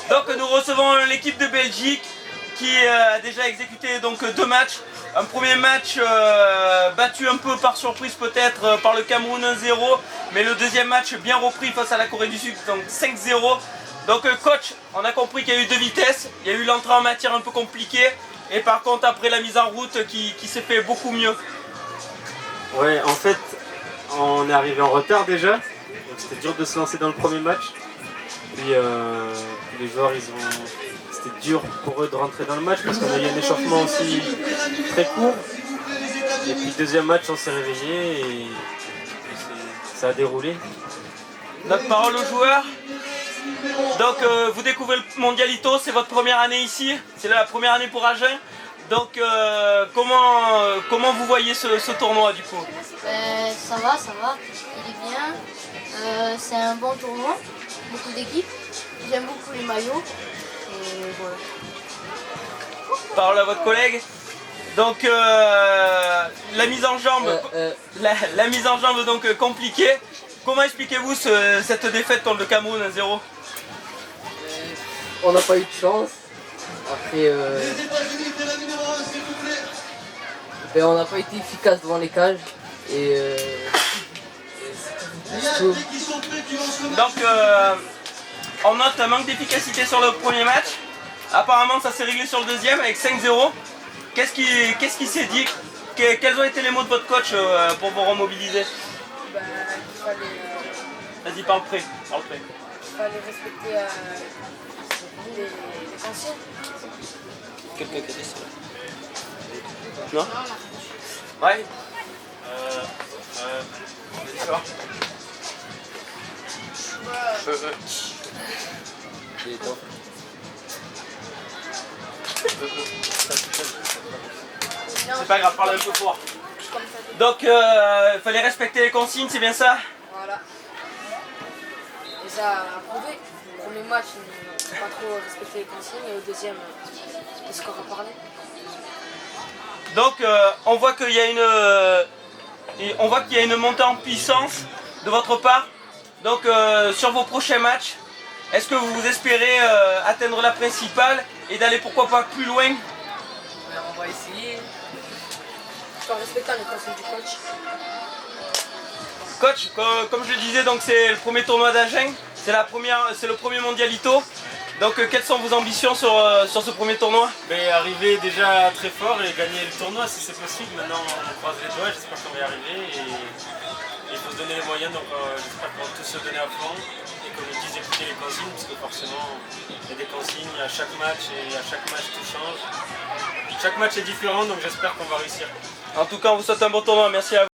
Donc nous recevons l'équipe de Belgique qui a déjà exécuté donc 2 matchs. Un premier match battu un peu par surprise peut-être par le Cameroun 1-0, mais le deuxième match bien repris face à la Corée du Sud, donc 5-0. Donc coach, on a compris qu'il y a eu 2 vitesses, il y a eu l'entrée en matière un peu compliquée, et par contre après la mise en route qui s'est fait beaucoup mieux. Ouais, en fait, on est arrivé en retard déjà, donc c'était dur de se lancer dans le premier match. Puis les joueurs, c'était dur pour eux de rentrer dans le match parce qu'on a eu un échauffement aussi très court. Et puis deuxième match, on s'est réveillé et ça a déroulé. Notre parole aux joueurs. Donc vous découvrez le Mondialito, c'est votre première année ici, c'est la première année pour Agen. Donc comment vous voyez ce tournoi du coup? Ça va, il est bien. C'est un bon tournoi, beaucoup d'équipes. J'aime beaucoup les maillots. Et voilà. Parole à votre collègue. Donc la mise en jambe, la mise en jambe donc compliquée. Comment expliquez-vous cette défaite contre le Cameroun 1-0? On n'a pas eu de chance. Après, on n'a pas été efficace devant les cages. Et c'est tout. Donc on note un manque d'efficacité sur le premier match. Apparemment ça s'est réglé sur le deuxième avec 5-0. Qu'est-ce qui s'est dit? Quels ont été les mots de votre coach pour vous remobiliser? Vas-y, parle près. Il fallait respecter les consignes. Quelqu'un qui a dit ça? Non? Ouais. D'accord. C'est pas grave, parle un peu fort. Donc il fallait respecter les consignes, c'est bien ça? Voilà. Et ça a prouvé. Le premier match, ils n'ont pas trop respecté les consignes et au deuxième, c'est ce qu'on va parler. Donc on voit qu'il y a une montée en puissance de votre part. Donc sur vos prochains matchs, est-ce que vous espérez atteindre la principale et d'aller pourquoi pas plus loin? On va essayer. Tout en respectant les consignes du coach. Coach, comme je le disais, donc c'est le premier tournoi d'Agen, c'est le premier Mondialito. Donc quelles sont vos ambitions sur ce premier tournoi? Arriver déjà très fort et gagner le tournoi si c'est possible. Maintenant on croise les doigts, j'espère qu'on va y arriver. Et il faut se donner les moyens, donc j'espère qu'on va tous se donner à fond et qu'on nous dise écouter les consignes, parce que forcément il y a des consignes à chaque match et à chaque match tout change. Chaque match est différent, donc j'espère qu'on va réussir. En tout cas on vous souhaite un bon tournoi, merci à vous.